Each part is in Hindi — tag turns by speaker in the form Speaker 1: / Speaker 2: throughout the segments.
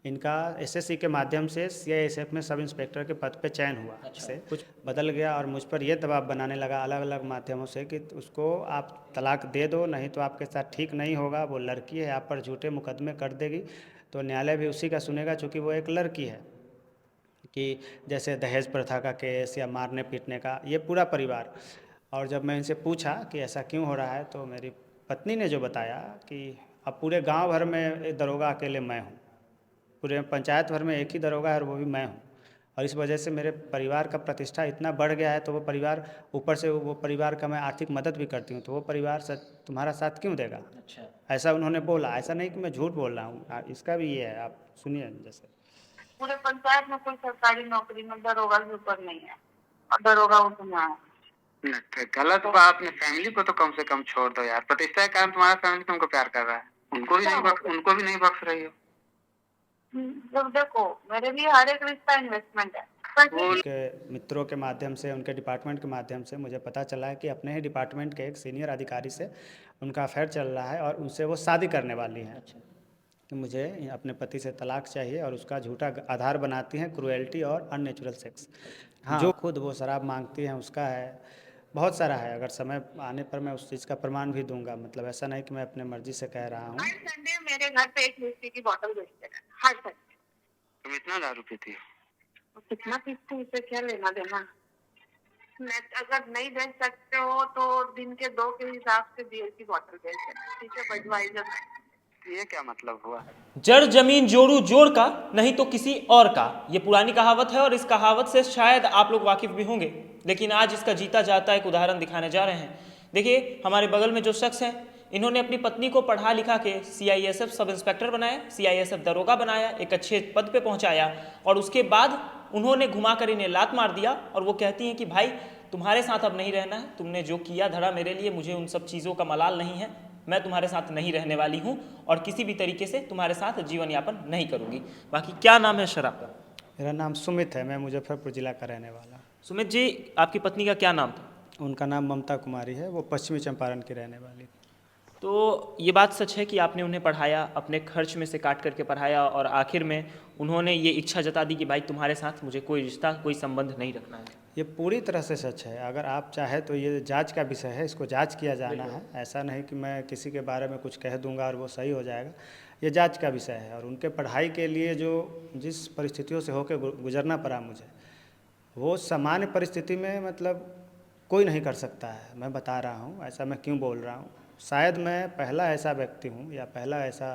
Speaker 1: इनका एसएससी के माध्यम से सीआईएसएफ में सब इंस्पेक्टर के पद पे चयन हुआ।
Speaker 2: अच्छा।
Speaker 1: से कुछ बदल गया और मुझ पर यह दबाव बनाने लगा अलग अलग माध्यमों से कि उसको आप तलाक दे दो, नहीं तो आपके साथ ठीक नहीं होगा, वो लड़की है, आप पर झूठे मुकदमे कर देगी। तो न्यायालय भी उसी का सुनेगा, चूँकि वो एक लड़की है। कि जैसे दहेज प्रथा का केस या मारने पीटने का, ये पूरा परिवार। और जब मैं इनसे पूछा कि ऐसा क्यों हो रहा है, तो मेरी पत्नी ने जो बताया कि अब पूरे गांव भर में एक दरोगा अकेले मैं हूँ, पूरे पंचायत भर में एक ही दरोगा है और वो भी मैं हूँ। और इस वजह से मेरे परिवार का प्रतिष्ठा इतना बढ़ गया है, तो वो परिवार ऊपर से वो परिवार का मैं आर्थिक मदद भी करती हूँ, तो वो परिवार तुम्हारा साथ क्यों देगा।
Speaker 2: अच्छा।
Speaker 1: ऐसा उन्होंने बोला। ऐसा नहीं कि मैं झूठ बोल रहा हूँ, इसका भी ये है, आप सुनिए। जैसे
Speaker 3: पूरे पंचायत में कोई सरकारी नौकरी में दरोगा के ऊपर नहीं है और दरोगा उतना है।
Speaker 4: गलत बात। अपने फैमिली को तो कम से कम छोड़ दो यार। प्रतिष्ठा के कारण तुम्हारा फैमिली तुमको प्यार कर रहा है, उनको भी नहीं बख्श रही हो।
Speaker 3: जब देखो, मेरे लिए हर एक रिश्ता इन्वेस्टमेंट है।
Speaker 1: उनके मित्रों के माध्यम से, उनके डिपार्टमेंट के माध्यम से मुझे पता चला है कि अपने ही डिपार्टमेंट के एक सीनियर अधिकारी से उनका अफेयर चल रहा है और उनसे वो शादी करने वाली हैं।
Speaker 2: अच्छा।
Speaker 1: कि मुझे अपने पति से तलाक चाहिए और उसका झूठा आधार बनाती हैं क्रूएल्टी और अननेचुरल सेक्स। हाँ, जो खुद वो शराब मांगती हैं उसका है, बहुत सारा है। अगर समय आने पर मैं उस चीज़ का प्रमाण भी दूंगा। मतलब ऐसा नहीं कि मैं अपने मर्जी से कह रहा हूँ।
Speaker 3: हर संडे मेरे घर पे एक विस्की की बोतल बेचते हैं, हर संडे।
Speaker 4: तुम इतना दारू पीती हो?
Speaker 3: कितना पीते हो इससे क्या लेना देना। मैं अगर नहीं बेच सकते हो तो दिन के 2 के हिसाब से बियर की बोतल बेच देना, ठीक है, बडवाइजर।
Speaker 4: ये क्या मतलब हुआ?
Speaker 2: जड़ जमीन जोड़ू जोड़ का, नहीं तो किसी और का, ये पुरानी कहावत है और इस कहावत से शायद आप लोग वाकिफ भी होंगे, लेकिन आज इसका जीता जाता एक उदाहरण दिखाने जा रहे हैं। देखिए, हमारे बगल में जो शख्स हैं, इन्होंने अपनी पत्नी को पढ़ा लिखा के सीआईएसएफ सब इंस्पेक्टर बनाया, सीआईएसएफ दरोगा बनाया, एक अच्छे पद पे पहुंचाया, और उसके बाद उन्होंने घुमाकर इन्हें लात मार दिया। और वो कहती हैं कि भाई तुम्हारे साथ अब नहीं रहना है, तुमने जो किया धरा मेरे लिए, मुझे उन सब चीज़ों का मलाल नहीं है, मैं तुम्हारे साथ नहीं रहने वाली हूँ और किसी भी तरीके से तुम्हारे साथ जीवन यापन नहीं करूँगी। बाकी क्या नाम है सर आपका?
Speaker 1: मेरा नाम सुमित है, मैं मुजफ्फरपुर जिला का रहने वाला।
Speaker 2: सुमित जी, आपकी पत्नी का क्या नाम था?
Speaker 1: उनका नाम ममता कुमारी है, वो पश्चिमी चंपारण की रहने वाली।
Speaker 2: तो ये बात सच है कि आपने उन्हें पढ़ाया, अपने खर्च में से काट करके पढ़ाया, और आखिर में उन्होंने ये इच्छा जता दी कि भाई तुम्हारे साथ मुझे कोई रिश्ता, कोई संबंध नहीं रखना है?
Speaker 1: ये पूरी तरह से सच है। अगर आप चाहे तो ये जांच का विषय है, इसको जांच किया जाना है। ऐसा नहीं कि मैं किसी के बारे में कुछ कह दूंगा और वो सही हो जाएगा। ये जांच का विषय है। और उनके पढ़ाई के लिए जो जिस परिस्थितियों से होकर गुजरना पड़ा मुझे, वो सामान्य परिस्थिति में मतलब कोई नहीं कर सकता है। मैं बता रहा हूँ, ऐसा मैं क्यों बोल रहा हूँ। शायद मैं पहला ऐसा व्यक्ति हूँ या पहला ऐसा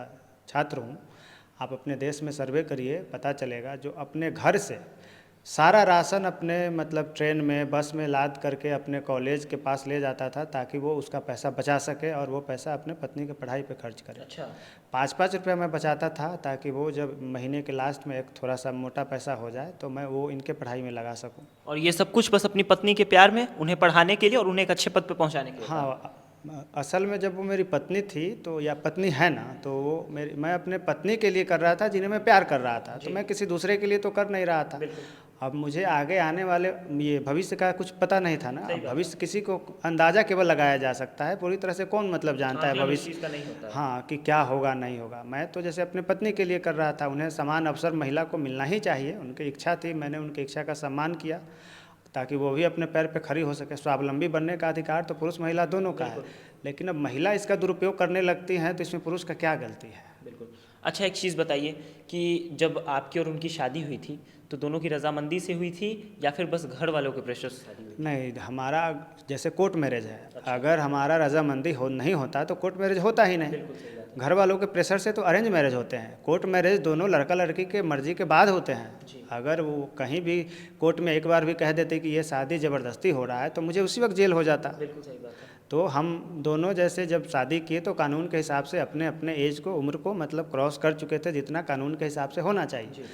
Speaker 1: छात्र हूँ, आप अपने देश में सर्वे करिए, पता चलेगा, जो अपने घर से सारा राशन अपने मतलब ट्रेन में, बस में लाद करके अपने कॉलेज के पास ले जाता था, ताकि वो उसका पैसा बचा सके और वो पैसा अपने पत्नी के पढ़ाई पे खर्च करे।
Speaker 2: अच्छा।
Speaker 1: 5-5 रुपये मैं बचाता था, ताकि वो जब महीने के लास्ट में एक थोड़ा सा मोटा पैसा हो जाए तो मैं वो इनके पढ़ाई में लगा सकूं।
Speaker 2: और ये सब कुछ बस अपनी पत्नी के प्यार में, उन्हें पढ़ाने के लिए और उन्हें एक अच्छे पद पे पहुंचाने के लिए?
Speaker 1: हाँ, असल में जब वो मेरी पत्नी थी तो, या पत्नी है ना, तो वो मैं अपने पत्नी के लिए कर रहा था जिन्हें मैं प्यार कर रहा था, तो मैं किसी दूसरे के लिए तो कर नहीं रहा था। अब मुझे आगे आने वाले ये भविष्य का कुछ पता नहीं था ना। भविष्य किसी को अंदाज़ा केवल लगाया जा सकता है, पूरी तरह से कौन मतलब जानता है भविष्य, हाँ, कि क्या होगा नहीं होगा। मैं तो जैसे अपनी पत्नी के लिए कर रहा था, उन्हें समान अवसर महिला को मिलना ही चाहिए, उनकी इच्छा थी, मैंने उनकी इच्छा का सम्मान किया, ताकि वो भी अपने पैर पे खड़ी हो सके। स्वावलंबी बनने का अधिकार तो पुरुष महिला दोनों का है, लेकिन अब महिला इसका दुरुपयोग करने लगती हैं तो इसमें पुरुष का क्या गलती है।
Speaker 2: बिल्कुल। अच्छा, एक चीज़ बताइए कि जब आपकी और उनकी शादी हुई थी तो दोनों की रजामंदी से हुई थी या फिर बस घर वालों के प्रेशर से शादी हुई थी?
Speaker 1: नहीं, हमारा जैसे कोर्ट मैरिज है। अच्छा। अगर हमारा रजामंदी नहीं होता तो कोर्ट मैरिज होता ही नहीं। घर वालों के प्रेशर से तो अरेंज मैरिज होते हैं। कोर्ट मैरिज दोनों लड़का लड़की के मर्जी के बाद होते हैं। अगर वो कहीं भी कोर्ट में एक बार भी कह देते कि ये शादी ज़बरदस्ती हो रहा है तो मुझे उसी वक्त जेल हो जाता।
Speaker 2: बिल्कुल सही बात है।
Speaker 1: तो हम दोनों जैसे जब शादी किए तो कानून के हिसाब से अपने अपने एज को, उम्र को मतलब क्रॉस कर चुके थे, जितना कानून के हिसाब से होना चाहिए।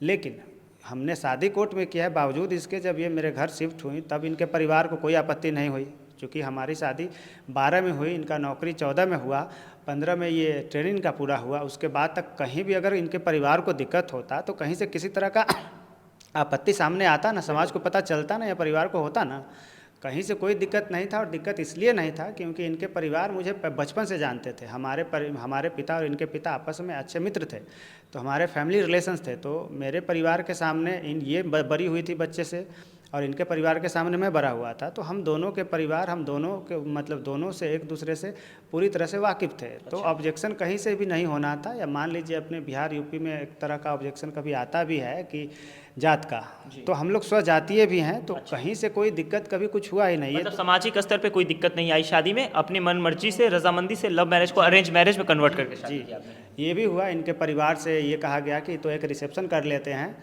Speaker 1: लेकिन हमने शादी कोर्ट में किया है, बावजूद इसके जब ये मेरे घर शिफ्ट हुई तब इनके परिवार को कोई आपत्ति नहीं हुई, क्योंकि हमारी शादी 12 में हुई, इनका नौकरी 14 में हुआ, 15 में ये ट्रेनिंग का पूरा हुआ। उसके बाद तक कहीं भी अगर इनके परिवार को दिक्कत होता तो कहीं से किसी तरह का आपत्ति सामने आता ना, समाज को पता चलता ना, या परिवार को होता ना, कहीं से कोई दिक्कत नहीं था, और दिक्कत इसलिए नहीं था क्योंकि इनके परिवार मुझे बचपन से जानते थे। हमारे पिता और इनके पिता आपस में अच्छे मित्र थे, तो हमारे फैमिली रिलेशंस थे। तो मेरे परिवार के सामने ये बड़ी हुई थी बच्चे से, और इनके परिवार के सामने मैं बड़ा हुआ था। तो हम दोनों के परिवार, हम दोनों के मतलब दोनों से एक दूसरे से पूरी तरह से वाकिफ़ थे। तो ऑब्जेक्शन कहीं से भी नहीं होना था। या मान लीजिए अपने बिहार यूपी में एक तरह का ऑब्जेक्शन कभी आता भी है कि जात का, तो हम लोग स्वजातीय भी हैं, तो कहीं से कोई दिक्कत कभी कुछ हुआ ही नहीं है।
Speaker 2: मतलब सामाजिक स्तर पे कोई दिक्कत नहीं आई शादी में, अपनी मन मर्जी से रजामंदी से लव मैरिज को अरेंज मैरिज में कन्वर्ट करके शादी की आपने।
Speaker 1: ये भी हुआ। इनके परिवार से ये कहा गया कि तो एक रिसेप्शन कर लेते हैं,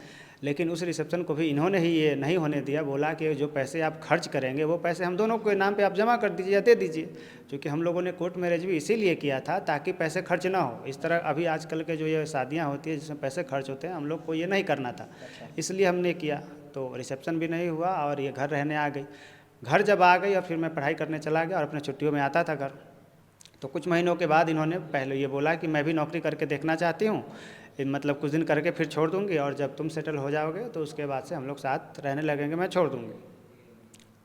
Speaker 1: लेकिन उस रिसेप्शन को भी इन्होंने ही ये नहीं होने दिया। बोला कि जो पैसे आप खर्च करेंगे वो पैसे हम दोनों के नाम पे आप जमा कर दीजिए या दे दीजिए, क्योंकि हम लोगों ने कोर्ट मैरिज भी इसीलिए किया था ताकि पैसे खर्च ना हो। इस तरह अभी आजकल के जो ये शादियाँ होती है जिसमें पैसे खर्च होते हैं, हम लोग को ये नहीं करना था, इसलिए हमने किया। तो रिसेप्शन भी नहीं हुआ और ये घर रहने आ गई। घर जब आ गई और फिर मैं पढ़ाई करने चला गया और अपने छुट्टियों में आता था घर। तो कुछ महीनों के बाद इन्होंने पहले ये बोला कि मैं भी नौकरी करके देखना चाहती हूँ, मतलब कुछ दिन करके फिर छोड़ दूँगी, और जब तुम सेटल हो जाओगे तो उसके बाद से हम लोग साथ रहने लगेंगे, मैं छोड़ दूँगी।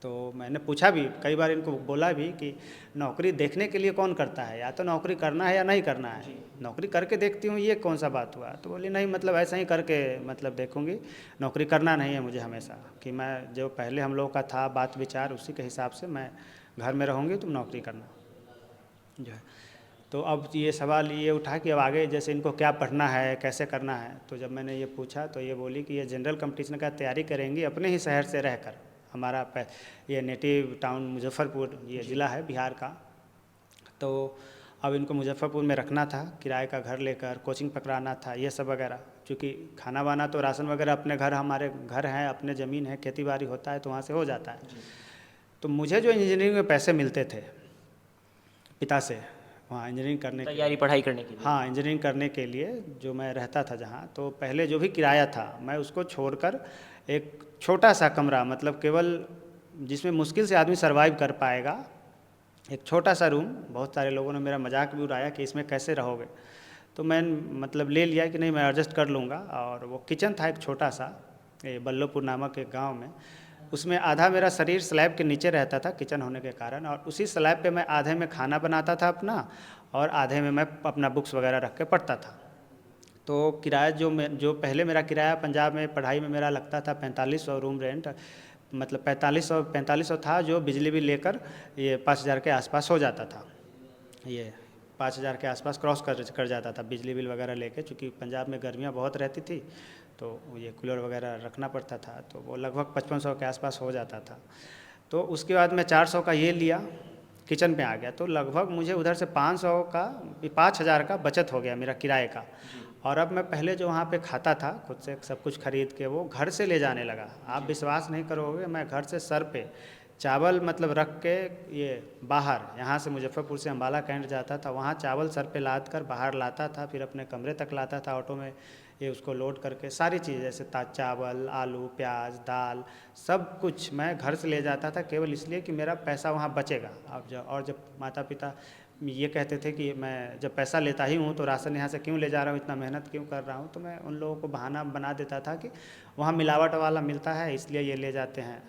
Speaker 1: तो मैंने पूछा भी कई बार, इनको बोला भी कि नौकरी देखने के लिए कौन करता है, या तो नौकरी करना है या नहीं करना है। नौकरी करके देखती हूँ, ये कौन सा बात हुआ। तो बोली नहीं, मतलब ऐसा ही करके मतलब देखूँगी, नौकरी करना नहीं है मुझे हमेशा, कि मैं जो पहले हम लोग का था बात विचार उसी के हिसाब से मैं घर में रहूँगी, तुम नौकरी करना जो है। तो अब ये सवाल ये उठा कि अब आगे जैसे इनको क्या पढ़ना है, कैसे करना है। तो जब मैंने ये पूछा तो ये बोली कि ये जनरल कंपटीशन का तैयारी करेंगी अपने ही शहर से रहकर। हमारा ये नेटिव टाउन मुजफ्फरपुर ये ज़िला है बिहार का। तो अब इनको मुजफ्फरपुर में रखना था, किराए का घर लेकर कोचिंग पकड़ाना था, ये सब वगैरह। क्योंकि खाना वाना तो राशन वगैरह अपने घर, हमारे घर हैं, अपने ज़मीन है, खेती बाड़ी होता है तो वहाँ से हो जाता है। तो मुझे जो इंजीनियरिंग में पैसे मिलते थे पिता से, वहाँ इंजीनियरिंग करने की
Speaker 2: तैयारी पढ़ाई करने के लिए,
Speaker 1: हाँ इंजीनियरिंग करने के लिए जो मैं रहता था जहाँ, तो पहले जो भी किराया था मैं उसको छोड़कर एक छोटा सा कमरा, मतलब केवल जिसमें मुश्किल से आदमी सरवाइव कर पाएगा, एक छोटा सा रूम। बहुत सारे लोगों ने मेरा मजाक भी उड़ाया कि इसमें कैसे रहोगे, तो मैं मतलब ले लिया कि नहीं मैं एडजस्ट कर लूँगा। और वो किचन था एक छोटा सा, ये बल्लोपुर नामक एक गाँव में। उसमें आधा मेरा शरीर स्लैब के नीचे रहता था किचन होने के कारण, और उसी स्लैब पे मैं आधे में खाना बनाता था अपना, और आधे में मैं अपना बुक्स वगैरह रख के पढ़ता था। तो किराया जो पहले मेरा किराया पंजाब में पढ़ाई में मेरा लगता था 4500 रूम रेंट, मतलब 4500 था, जो बिजली बिल लेकर ये 5000 के आसपास हो जाता था। ये 5000 के आसपास क्रॉस कर जाता था बिजली बिल वगैरह लेके, चूँकि पंजाब में गर्मियाँ बहुत रहती थी तो ये कूलर वगैरह रखना पड़ता था, तो वो लगभग 5500 के आसपास हो जाता था। तो उसके बाद मैं 400 का ये लिया, किचन पे आ गया, तो लगभग मुझे उधर से 5000 का बचत हो गया मेरा किराए का। और अब मैं पहले जो वहाँ पे खाता था खुद से सब कुछ खरीद के, वो घर से ले जाने लगा। आप विश्वास नहीं करोगे, मैं घर से सर पे चावल मतलब रख के ये बाहर, यहाँ से मुजफ्फरपुर से अम्बाला कैंट जाता था, वहाँ चावल सर पे लाद कर बाहर लाता था, फिर अपने कमरे तक लाता था ऑटो में, ये उसको लोड करके सारी चीज़ जैसे चावल, आलू, प्याज, दाल, सब कुछ मैं घर से ले जाता था, केवल इसलिए कि मेरा पैसा वहाँ बचेगा। अब जब माता पिता ये कहते थे कि मैं जब पैसा लेता ही हूँ तो राशन यहाँ से क्यों ले जा रहा हूँ, इतना मेहनत क्यों कर रहा हूँ, तो मैं उन लोगों को बहाना बना देता था कि वहाँ मिलावट वाला मिलता है इसलिए ये ले जाते हैं।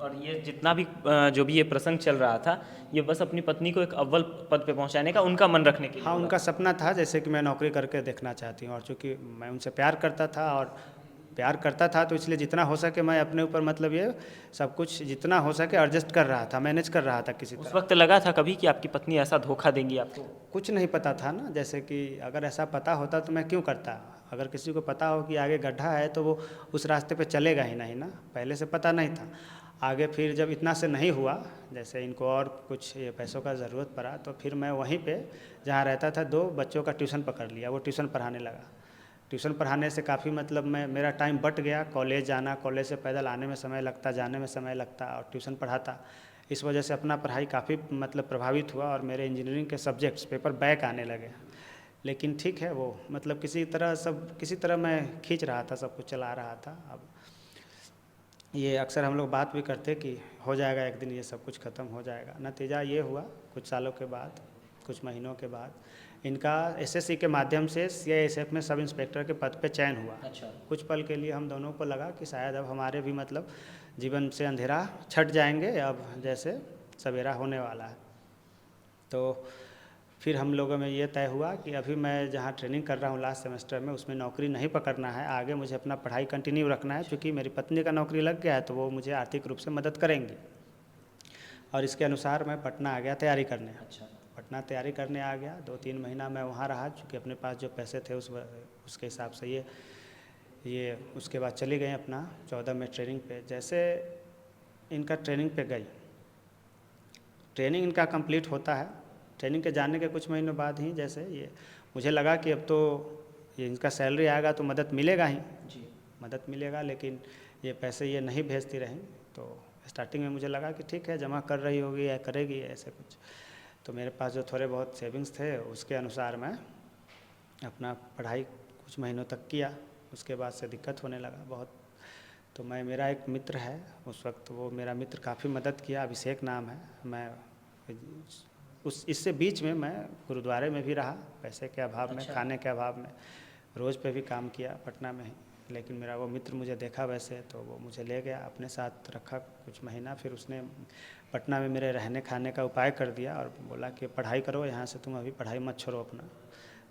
Speaker 2: और ये जितना भी जो भी ये प्रसंग चल रहा था, ये बस अपनी पत्नी को एक अव्वल पद पे पहुंचाने का, उनका मन रखने के लिए।
Speaker 1: हाँ, उनका सपना था जैसे कि मैं नौकरी करके देखना चाहती हूँ, और चूँकि मैं उनसे प्यार करता था तो इसलिए जितना हो सके मैं अपने ऊपर मतलब ये सब कुछ जितना हो सके एडजस्ट कर रहा था, मैनेज कर रहा था किसी तरह।
Speaker 2: उस वक्त लगा था कभी कि आपकी पत्नी ऐसा धोखा देंगी आपको?
Speaker 1: कुछ नहीं पता था ना, जैसे कि अगर ऐसा पता होता तो मैं क्यों करता। अगर किसी को पता हो कि आगे गड्ढा है तो वो उस रास्ते पे चलेगा ही नहीं ना, पहले से पता नहीं था। आगे फिर जब इतना से नहीं हुआ, जैसे इनको और कुछ ये पैसों का ज़रूरत पड़ा, तो फिर मैं वहीं पे जहाँ रहता था 2 बच्चों का ट्यूशन पकड़ लिया, वो ट्यूशन पढ़ाने लगा। ट्यूशन पढ़ाने से काफ़ी मतलब मेरा टाइम बट गया, कॉलेज जाना, कॉलेज से पैदल आने में समय लगता, जाने में समय लगता, और ट्यूशन पढ़ाता। इस वजह से अपना पढ़ाई काफ़ी मतलब प्रभावित हुआ, और मेरे इंजीनियरिंग के सब्जेक्ट्स पेपर बैक आने लगे। लेकिन ठीक है, वो मतलब किसी तरह मैं खींच रहा था, सब कुछ चला रहा था। अब ये अक्सर हम लोग बात भी करते कि हो जाएगा एक दिन, ये सब कुछ ख़त्म हो जाएगा। नतीजा ये हुआ, कुछ सालों के बाद, कुछ महीनों के बाद इनका एसएससी के माध्यम से सीआईएसएफ में सब इंस्पेक्टर के पद पे चयन हुआ।
Speaker 2: अच्छा।
Speaker 1: कुछ पल के लिए हम दोनों को लगा कि शायद अब हमारे भी मतलब जीवन से अंधेरा छट जाएंगे, अब जैसे सवेरा होने वाला है। तो फिर हम लोगों में ये तय हुआ कि अभी मैं जहाँ ट्रेनिंग कर रहा हूँ लास्ट सेमेस्टर में, उसमें नौकरी नहीं पकड़ना है, आगे मुझे अपना पढ़ाई कंटिन्यू रखना है, क्योंकि मेरी पत्नी का नौकरी लग गया है तो वो मुझे आर्थिक रूप से मदद करेंगी। और इसके अनुसार मैं पटना आ गया तैयारी करने। पटना तैयारी करने आ गया, 2-3 महीना मैं वहाँ रहा, चूँकि अपने पास जो पैसे थे उसके हिसाब से ये उसके बाद चली गई अपना 14 में ट्रेनिंग पे। जैसे इनका ट्रेनिंग पे गई, ट्रेनिंग इनका कंप्लीट होता है, ट्रेनिंग के जाने के कुछ महीनों बाद ही जैसे ये मुझे लगा कि अब तो ये इनका सैलरी आएगा तो मदद मिलेगा ही जी, मदद मिलेगा, लेकिन ये पैसे ये नहीं भेजती रहीं। तो स्टार्टिंग में मुझे लगा कि ठीक है, जमा कर रही होगी या करेगी ऐसे कुछ। तो मेरे पास जो थोड़े बहुत सेविंग्स थे उसके अनुसार मैं अपना पढ़ाई कुछ महीनों तक किया। उसके बाद से दिक्कत होने लगा बहुत। तो मेरा एक मित्र है, उस वक्त वो मेरा मित्र काफ़ी मदद किया, अभिषेक नाम है। मैं इससे बीच में मैं गुरुद्वारे में भी रहा, पैसे के अभाव में, खाने के अभाव में, रोज़ पे भी काम किया पटना में ही। लेकिन मेरा वो मित्र मुझे देखा वैसे, तो वो मुझे ले गया, अपने साथ रखा कुछ महीना। फिर उसने पटना में मेरे रहने खाने का उपाय कर दिया और बोला कि पढ़ाई करो, यहाँ से तुम अभी पढ़ाई मत छोड़ो अपना।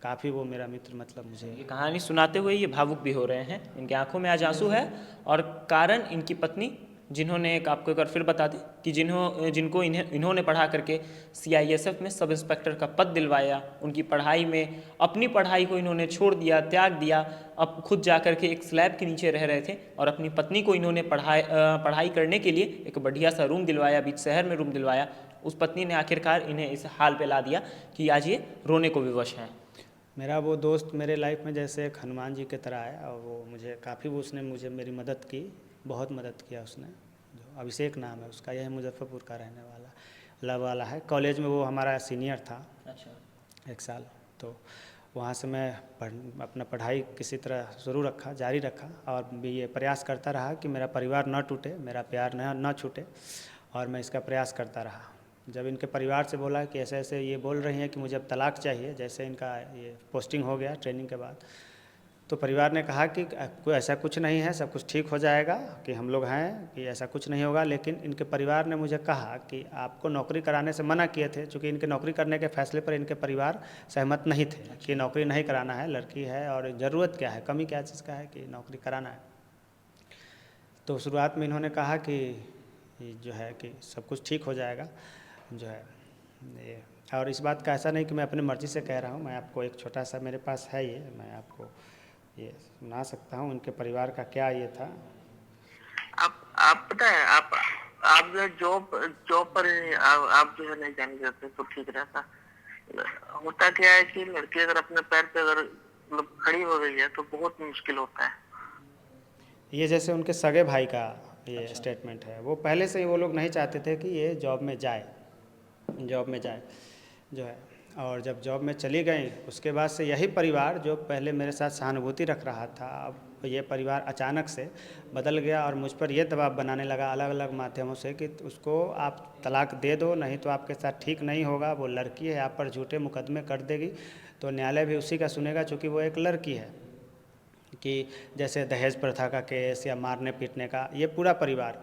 Speaker 1: काफ़ी वो मेरा मित्र मतलब मुझे
Speaker 2: ये कहानी सुनाते हुए ये भावुक भी हो रहे हैं, इनकी आंखों में आज आंसू है। और कारण इनकी पत्नी, जिन्होंने आपको एक बार फिर बता दें कि जिनको इन्होंने पढ़ा करके CISF में सब इंस्पेक्टर का पद दिलवाया, उनकी पढ़ाई में अपनी पढ़ाई को इन्होंने छोड़ दिया, त्याग दिया, अब खुद जा कर के एक स्लैब के नीचे रह रहे थे और अपनी पत्नी को इन्होंने पढ़ाई करने के लिए एक बढ़िया सा रूम दिलवाया, बीच शहर में रूम दिलवाया। उस पत्नी ने आखिरकार इन्हें इस हाल पे ला दिया कि आज ये रोने को विवश हैं।
Speaker 1: मेरा वो दोस्त मेरे लाइफ में जैसे एक हनुमान जी की तरह है, और वो मुझे काफ़ी उसने मुझे मेरी मदद की, बहुत मदद किया उसने। जो अभिषेक नाम है उसका, यह मुजफ्फरपुर का रहने वाला है। कॉलेज में वो हमारा सीनियर था। अच्छा। 1 साल। तो वहाँ से मैं अपना पढ़ाई किसी तरह शुरू रखा, जारी रखा, और भी ये प्रयास करता रहा कि मेरा परिवार न टूटे, मेरा प्यार न छूटे, और मैं इसका प्रयास करता रहा। जब इनके परिवार से बोला कि ऐसे ऐसे ये बोल रही हैं कि मुझे अब तलाक चाहिए, जैसे इनका ये पोस्टिंग हो गया ट्रेनिंग के बाद, तो परिवार ने कहा कि कोई ऐसा कुछ नहीं है, सब कुछ ठीक हो जाएगा, कि हम लोग हैं, कि ऐसा कुछ नहीं होगा। लेकिन इनके परिवार ने मुझे कहा कि आपको नौकरी कराने से मना किए थे, चूँकि इनके नौकरी करने के फैसले पर इनके परिवार सहमत नहीं थे कि नौकरी नहीं कराना है, लड़की है और ज़रूरत क्या है, कमी क्या चीज़ का है कि नौकरी कराना है। तो शुरुआत में इन्होंने कहा कि जो है कि सब कुछ ठीक हो जाएगा जो है ये। और इस बात का ऐसा नहीं कि मैं अपनी मर्ज़ी से कह रहा हूँ, मैं आपको एक छोटा सा मेरे पास है ये, मैं आपको ये सुना सकता हूँ उनके परिवार का क्या ये था।
Speaker 5: आप पता है, आप जो जॉब पर आप जो है नहीं जाने देते तो ठीक रहता। होता क्या है कि लड़की अगर अपने पैर पे अगर मतलब खड़ी हो गई है तो बहुत मुश्किल होता है।
Speaker 1: ये जैसे उनके सगे भाई का ये स्टेटमेंट है। वो पहले से ही वो लोग नहीं चाहते थे कि ये जॉब में जाए जो है। और जब जॉब में चली गई उसके बाद से यही परिवार जो पहले मेरे साथ सहानुभूति रख रहा था, अब ये परिवार अचानक से बदल गया और मुझ पर यह दबाव बनाने लगा अलग अलग माध्यमों से कि उसको आप तलाक दे दो, नहीं तो आपके साथ ठीक नहीं होगा, वो लड़की है, आप पर झूठे मुकदमे कर देगी, तो न्यायालय भी उसी का सुनेगा चूँकि वो एक लड़की है। कि जैसे दहेज प्रथा का केस या मारने पीटने का, ये पूरा परिवार।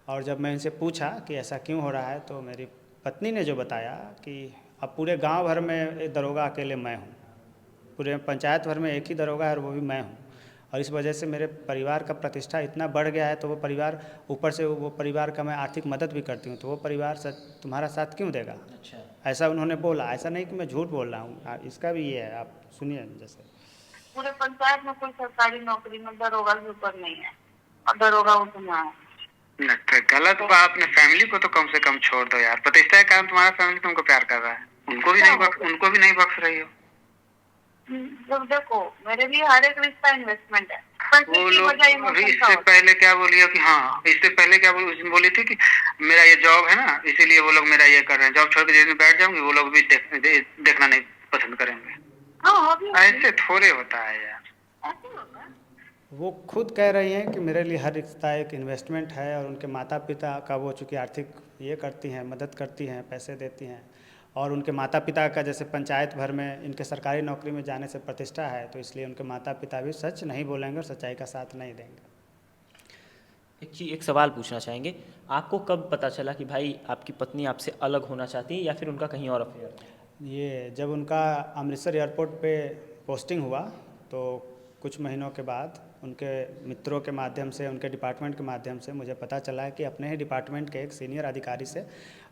Speaker 1: और जब मैं इनसे पूछा कि ऐसा क्यों हो रहा है, तो मेरी पत्नी ने जो बताया कि अब पूरे गांव भर में एक दरोगा अकेले मैं हूँ, पूरे पंचायत भर में एक ही दरोगा है और वो भी मैं हूँ, और इस वजह से मेरे परिवार का प्रतिष्ठा इतना बढ़ गया है। तो वो परिवार ऊपर से वो परिवार का मैं आर्थिक मदद भी करती हूँ, तो वो परिवार तुम्हारा साथ क्यों देगा। अच्छा। ऐसा उन्होंने बोला। ऐसा नहीं कि मैं झूठ बोल रहा हूँ, इसका भी ये है, आप सुनिए। जैसे
Speaker 3: पूरे पंचायत में कोई सरकारी नौकरी में दरोगा के ऊपर नहीं है, और दरोगा उतना है।
Speaker 4: गलत बा। अपने फैमिली को तो कम से कम छोड़ दो यार। प्रतिष्ठा के कारण तुम्हारा फैमिली तुमको प्यार कर रहा है, उनको भी नहीं बख्श रही हो।
Speaker 3: जब देखो मेरे लिए हर एक रिश्ता इन्वेस्टमेंट है।
Speaker 4: वो लोग अभी इससे पहले क्या बोली कि हाँ, इससे पहले क्या बोली थी कि मेरा ये जॉब है ना, इसीलिए वो लोग मेरा ये कर रहे हैं, जॉब छोड़ के बैठ जाऊंगी, वो लोग भी देखना नहीं पसंद करेंगे। ऐसे थोड़े होता है यार।
Speaker 1: वो खुद कह रही हैं कि मेरे लिए हर रिश्ता एक इन्वेस्टमेंट है, और उनके माता पिता का वो चूँकि आर्थिक ये करती हैं, मदद करती हैं, पैसे देती हैं, और उनके माता पिता का जैसे पंचायत भर में इनके सरकारी नौकरी में जाने से प्रतिष्ठा है, तो इसलिए उनके माता पिता भी सच नहीं बोलेंगे और सच्चाई का साथ नहीं देंगे।
Speaker 2: एक सवाल पूछना चाहेंगे, आपको कब पता चला कि भाई आपकी पत्नी आपसे अलग होना चाहती है या फिर उनका कहीं और अफेयर था?
Speaker 1: ये जब उनका अमृतसर एयरपोर्ट पे पोस्टिंग हुआ तो कुछ महीनों के बाद उनके मित्रों के माध्यम से, उनके डिपार्टमेंट के माध्यम से मुझे पता चला है कि अपने ही डिपार्टमेंट के एक सीनियर अधिकारी से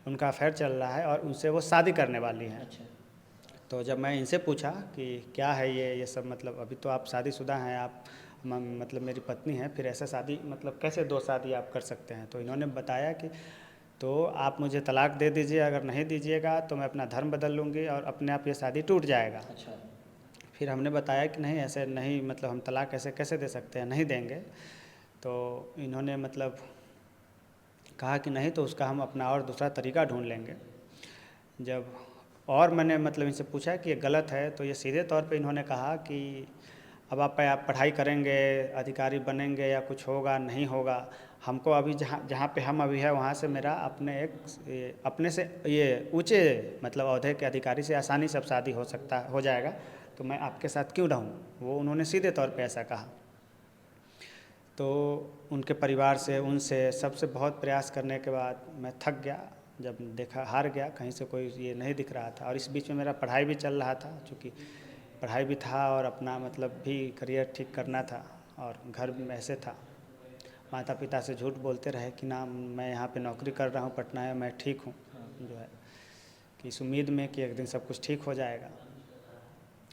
Speaker 1: उनका अफेयर चल रहा है और उनसे वो शादी करने वाली हैं।
Speaker 2: अच्छा।
Speaker 1: तो जब मैं इनसे पूछा कि क्या है ये सब, मतलब अभी तो आप शादीशुदा हैं, आप मतलब मेरी पत्नी हैं, फिर ऐसा शादी मतलब कैसे दो शादी आप कर सकते हैं? तो इन्होंने बताया कि तो आप मुझे तलाक दे दीजिए, अगर नहीं दीजिएगा तो मैं अपना धर्म बदल लूँगी और अपने आप ये शादी टूट जाएगा।
Speaker 2: अच्छा।
Speaker 1: फिर हमने बताया कि नहीं, ऐसे नहीं, मतलब हम तलाक ऐसे कैसे दे सकते हैं, नहीं देंगे। तो इन्होंने मतलब कहा कि नहीं, तो उसका हम अपना और दूसरा तरीका ढूंढ लेंगे। जब और मैंने मतलब इनसे पूछा कि ये गलत है, तो ये सीधे तौर पे इन्होंने कहा कि अब आप पढ़ाई करेंगे, अधिकारी बनेंगे या कुछ होगा, नहीं होगा, हमको अभी जहाँ जहाँ पे हम अभी है वहाँ से मेरा अपने से ये ऊँचे मतलब ओहदे के अधिकारी से आसानी से अब शादी हो जाएगा, तो मैं आपके साथ क्यों रहूँ? वो उन्होंने सीधे तौर पे ऐसा कहा। तो उनके परिवार से, उनसे, सबसे बहुत प्रयास करने के बाद मैं थक गया। जब देखा हार गया, कहीं से कोई ये नहीं दिख रहा था और इस बीच में मेरा पढ़ाई भी चल रहा था, चूँकि पढ़ाई भी था और अपना मतलब भी करियर ठीक करना था और घर में ऐसे था। माता पिता से झूठ बोलते रहे कि ना मैं यहाँ पे नौकरी कर रहा हूँ पटना में, मैं ठीक हूँ, जो है कि इस उम्मीद में कि एक दिन सब कुछ ठीक हो जाएगा,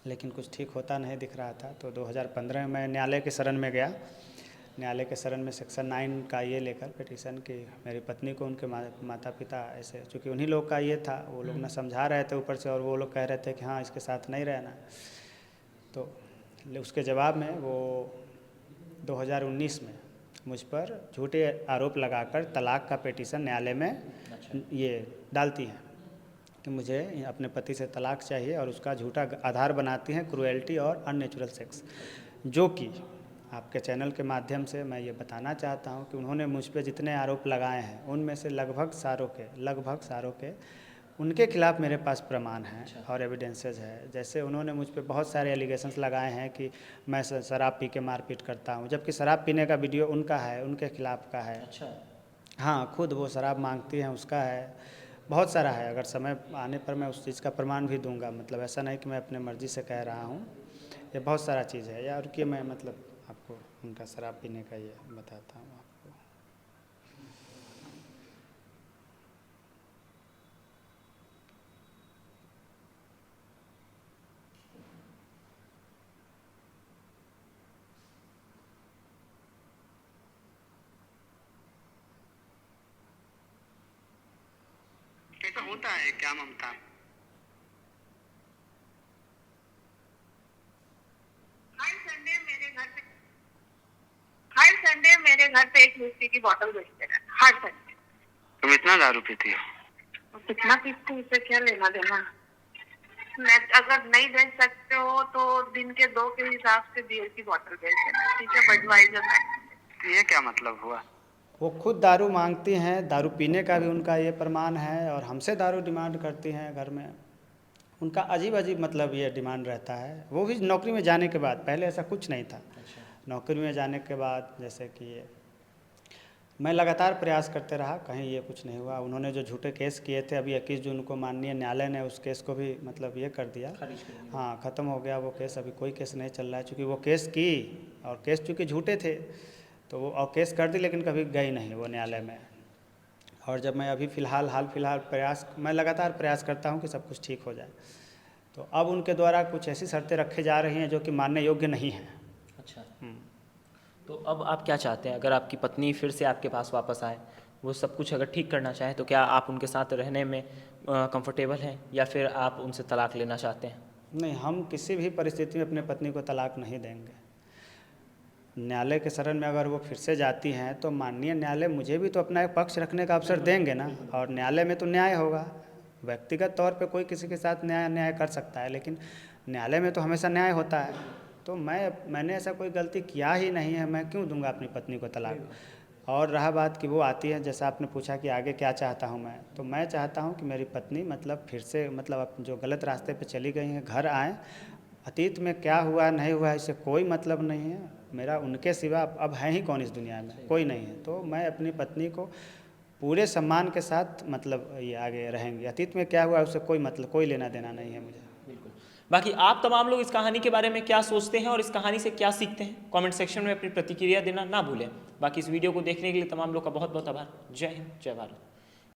Speaker 1: लेकिन कुछ ठीक होता नहीं दिख रहा था। तो 2015 में मैं न्यायालय के शरण में गया। न्यायालय के शरण में सेक्शन 9 का ये लेकर पिटीशन कि मेरी पत्नी को उनके माता पिता ऐसे, चूँकि उन्हीं लोग का ये था, वो लोग ना समझा रहे थे ऊपर से और वो लोग कह रहे थे कि हाँ इसके साथ नहीं रहना। तो उसके जवाब में वो 2019 में मुझ पर झूठे आरोप लगाकर तलाक का पिटीशन न्यायालय में ये डालती हैं कि मुझे अपने पति से तलाक चाहिए और उसका झूठा आधार बनाती हैं क्रूएल्टी और अननेचुरल सेक्स, जो कि आपके चैनल के माध्यम से मैं ये बताना चाहता हूँ कि उन्होंने मुझ पे जितने आरोप लगाए हैं उनमें से लगभग सारों के उनके खिलाफ़ मेरे पास प्रमाण हैं और एविडेंसेस है। जैसे उन्होंने मुझ पे बहुत सारे एलिगेशंस लगाए हैं कि मैं शराब पी के मारपीट करता हूँ, जबकि शराब पीने का वीडियो उनका है, उनके खिलाफ़ का है।
Speaker 2: अच्छा।
Speaker 1: हाँ, खुद वो शराब मांगती हैं, उसका है, बहुत सारा है। अगर समय आने पर मैं उस चीज़ का प्रमाण भी दूंगा, मतलब ऐसा नहीं कि मैं अपने मर्ज़ी से कह रहा हूँ, ये बहुत सारा चीज़ है। या रुकिए, मैं मतलब आपको उनका शराब पीने का ये बताता हूँ आपको।
Speaker 4: कैसा होता है क्या ममता?
Speaker 3: हर संडे मेरे घर पे एक विस्की की बोतल बेचते हैं, हर संडे।
Speaker 4: तुम इतना दारू पीती हो?
Speaker 3: कितना पीती हूँ, इससे क्या लेना देना? मैं अगर नहीं बेच सकते हो तो दिन के 2 के हिसाब से बियर की बोतल बेच देना, ठीक है? बडवाइजर में।
Speaker 4: ये क्या मतलब हुआ?
Speaker 1: वो खुद दारू मांगती हैं, दारू पीने का भी उनका ये प्रमाण है और हमसे दारू डिमांड करती हैं घर में। उनका अजीब अजीब मतलब ये डिमांड रहता है, वो भी नौकरी में जाने के बाद। पहले ऐसा कुछ नहीं था। नौकरी में जाने के बाद जैसे कि मैं लगातार प्रयास करते रहा, कहीं ये कुछ नहीं हुआ। उन्होंने जो झूठे केस किए थे, अभी 21 जून को माननीय न्यायालय ने उस केस को भी मतलब ये कर दिया, हाँ, ख़त्म हो गया वो केस। अभी कोई केस नहीं चल रहा है, चूँकि वो केस की और केस चूँकि झूठे थे तो वो और केस कर दी, लेकिन कभी गई नहीं वो न्यायालय में। और जब मैं अभी हाल फिलहाल मैं लगातार प्रयास करता हूँ कि सब कुछ ठीक हो जाए, तो अब उनके द्वारा कुछ ऐसी शर्तें रखी जा रही हैं जो कि मानने योग्य नहीं हैं।
Speaker 2: अच्छा। तो अब आप क्या चाहते हैं? अगर आपकी पत्नी फिर से आपके पास वापस आए, वो सब कुछ अगर ठीक करना चाहे, तो क्या आप उनके साथ रहने में कंफर्टेबल हैं या फिर आप उनसे तलाक लेना चाहते हैं?
Speaker 1: नहीं, हम किसी भी परिस्थिति में अपने पत्नी को तलाक नहीं देंगे। न्यायालय के शरण में अगर वो फिर से जाती हैं तो माननीय न्यायालय मुझे भी तो अपना एक पक्ष रखने का अवसर देंगे ना, और न्यायालय में तो न्याय होगा। व्यक्तिगत तौर पे कोई किसी के साथ न्याय कर सकता है, लेकिन न्यायालय में तो हमेशा न्याय होता है। तो मैंने ऐसा कोई गलती किया ही नहीं है, मैं क्यों दूंगा अपनी पत्नी को तलाक। और रहा बात कि वो आती है, जैसा आपने पूछा कि आगे क्या चाहता हूँ मैं, तो मैं चाहता हूँ कि मेरी पत्नी मतलब फिर से मतलब जो गलत रास्ते पे चली गई हैं घर आएँ। अतीत में क्या हुआ नहीं हुआ इससे कोई मतलब नहीं है। मेरा उनके सिवा अब है ही कौन इस दुनिया में, कोई नहीं है। तो मैं अपनी पत्नी को पूरे सम्मान के साथ मतलब ये आगे रहेंगे। अतीत में क्या हुआ उससे कोई मतलब कोई लेना देना नहीं है मुझे।
Speaker 2: बिल्कुल। बाकी आप तमाम लोग इस कहानी के बारे में क्या सोचते हैं और इस कहानी से क्या सीखते हैं, कमेंट सेक्शन में अपनी प्रतिक्रिया देना ना भूलें। बाकी इस वीडियो को देखने के लिए तमाम लोग का बहुत बहुत आभार। जय हिंद, जय भारत।